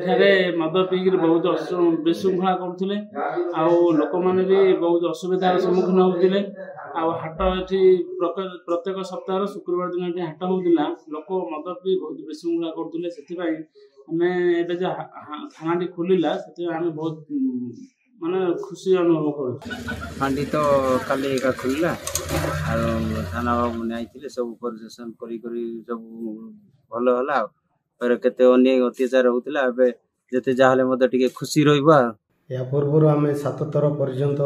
ଏଠାରେ ମଦ ପିଇକି ବହୁତ ବିଶୃଙ୍ଖଳା କରୁଥିଲେ ଆଉ ଲୋକମାନେ ବି ବହୁତ ଅସୁବିଧାର ସମ୍ମୁଖୀନ ହେଉଥିଲେ। ଆଉ ହାଟ ଏଠି ପ୍ରତ୍ୟେକ ସପ୍ତାହର ଶୁକ୍ରବାର ଦିନ ଏଠି ହାଟ ହେଉଥିଲା। ଲୋକ ମଦ ପିଇ ବହୁତ ବିଶୃଙ୍ଖଳା କରୁଥିଲେ। ସେଥିପାଇଁ ଆମେ ଏବେ ଯେ ଥାନାଟି ଖୋଲିଲା ସେଥିପାଇଁ ଆମେ ବହୁତ ମାନେ ଖୁସି ଅନୁଭବ କରୁଛୁ। ହାଣ୍ଡି ତ କାଲି ଏକା ଖୋଲିଲା ଆଉ ଥାନା ବାବୁ ନେଇଥିଲେ ସବୁ ପରିଦର୍ଶନ କରି ସବୁ ଭଲ ହେଲା। ଆଉ କେତେ ଅନ୍ୟାୟ ଅତ୍ୟାଚାର ହଉଥିଲା, ଏବେ ଯେତେ ଯାହାହେଲେ ମଧ୍ୟ ଟିକେ ଖୁସି ରହିବା। ଏହା ପୂର୍ବରୁ ଆମେ 7 ଥର ପର୍ଯ୍ୟନ୍ତ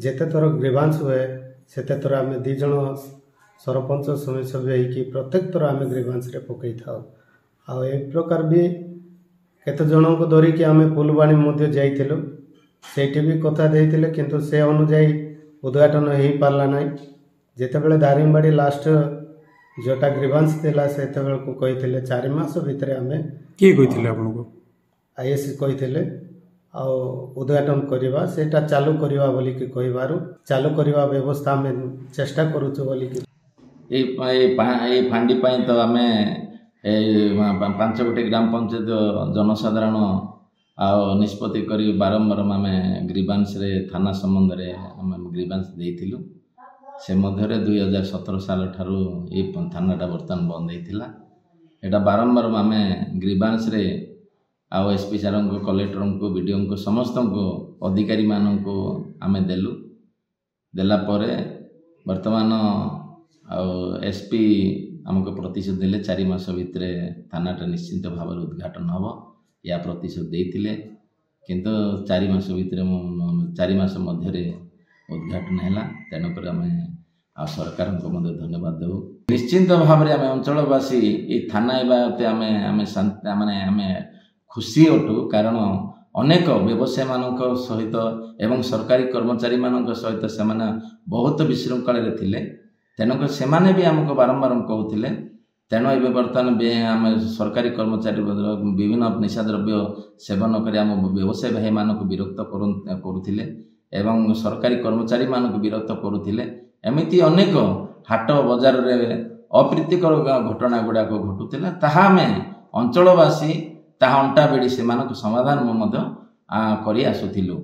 ଯେତେ ଥର ଗ୍ରିଭାନ୍ସ ହୁଏ ସେତେ ଥର ଆମେ 2 ଜଣ ସରପଞ୍ଚ ସମିସଭ୍ୟ ହେଇକି ପ୍ରତ୍ୟେକ ଥର ଆମେ ଗ୍ରିଭାନ୍ସରେ ପକାଇଥାଉ। ଆଉ ଏ ପ୍ରକାର ବି କେତେ ଜଣଙ୍କୁ ଧରିକି ଆମେ ଫୁଲବାଣୀ ମଧ୍ୟ ଯାଇଥିଲୁ, ସେଇଠି ବି କଥା ଦେଇଥିଲେ କିନ୍ତୁ ସେ ଅନୁଯାୟୀ ଉଦ୍ଘାଟନ ହେଇପାରିଲା ନାହିଁ। ଯେତେବେଳେ ଦାରିଙ୍ଗବାଡ଼ି ଲାଷ୍ଟ ଯେଉଁଟା ଗ୍ରିଭାନ୍ସ ଥିଲା ସେତେବେଳକୁ କହିଥିଲେ 4 ମାସ ଭିତରେ ଆମେ କିଏ କହିଥିଲେ ଆପଣଙ୍କୁ? IAC କହିଥିଲେ ଆଉ ଉଦ୍ଘାଟନ କରିବା, ସେଇଟା ଚାଲୁ କରିବା ବୋଲିକି କହିବାରୁ ଚାଲୁ କରିବା ବ୍ୟବସ୍ଥା ଆମେ ଚେଷ୍ଟା କରୁଛୁ ବୋଲିକି। এই ফান্ডি ପାଇଁ ତ ଆମେ 5 ଗୋଟି ଗ୍ରାମ ପଞ୍ଚାୟତ ଜନସାଧାରଣ ଆଉ ନିଷ୍ପତ୍ତି କରି ବାରମ୍ବାର ଆମେ ଗ୍ରିଭାନ୍ସରେ ଥାନା ସମ୍ବନ୍ଧରେ ଆମେ ଗ୍ରିଭାନ୍ସ ଦେଇଥିଲୁ। ସେ ମଧ୍ୟରେ 2017 ସାଲ ଠାରୁ এই ଥାନାଟା ବର୍ତ୍ତମାନ ବନ୍ଦ ହେଇଥିଲା। ଏଇଟା ବାରମ୍ବାର ଆମେ ଗ୍ରିଭାନ୍ସରେ ଆଉ SP ସାର୍ଙ୍କୁ, କଲେକ୍ଟରଙ୍କୁ, BDOଙ୍କୁ, ସମସ୍ତଙ୍କୁ ଅଧିକାରୀମାନଙ୍କୁ ଆମେ ଦେଲା ପରେ ବର୍ତ୍ତମାନ ଆଉ SP ଆମକୁ ପ୍ରତିଶୋଧ ଦେଲେ 4 ମାସ ଭିତରେ ଥାନାଟା ନିଶ୍ଚିନ୍ତ ଭାବରେ ଉଦ୍ଘାଟନ ହେବ, ଏହା ପ୍ରତିଶୋଧ ଦେଇଥିଲେ। କିନ୍ତୁ 4 ମାସ ଭିତରେ 4 ମାସ ମଧ୍ୟରେ ଉଦ୍ଘାଟନ ହେଲା। ତେଣୁକରି ଆମେ ଆଉ ସରକାରଙ୍କୁ ମଧ୍ୟ ଧନ୍ୟବାଦ ଦେବୁ। ନିଶ୍ଚିନ୍ତ ଭାବରେ ଆମେ ଅଞ୍ଚଳବାସୀ এই ଥାନା ବାବଦରେ ଆମେ ଖୁସି ଅଟୁ, କାରଣ ଅନେକ ବ୍ୟବସାୟୀମାନଙ୍କ ସହିତ ଏବଂ ସରକାରୀ କର୍ମଚାରୀମାନଙ୍କ ସହିତ ସେମାନେ ବହୁତ ବିଶୃଙ୍ଖଳାରେ ଥିଲେ। ତେଣୁକରି ସେମାନେ ବି ଆମକୁ ବାରମ୍ବାର କହୁଥିଲେ। ତେଣୁ ଏବେ ବର୍ତ୍ତମାନ ଆମେ ସରକାରୀ କର୍ମଚାରୀ ବିଭିନ୍ନ ନିଶାଦ୍ରବ୍ୟ ସେବନ କରି ଆମ ବ୍ୟବସାୟୀ ଭାଇମାନଙ୍କୁ ବିରକ୍ତ କରୁଥିଲେ ଏବଂ ସରକାରୀ କର୍ମଚାରୀମାନଙ୍କୁ ବିରକ୍ତ କରୁଥିଲେ। ଏମିତି ଅନେକ ହାଟ ବଜାରରେ ଅପ୍ରୀତିକର ଘଟଣା ଗୁଡ଼ାକ ଘଟୁଥିଲା। ତାହା ଆମେ ଅଞ୍ଚଳବାସୀ ତାହା ଅଣ୍ଟା ଭିଡ଼ି ସେମାନଙ୍କୁ ସମାଧାନ ମଧ୍ୟ କରି ଆସୁଥିଲୁ।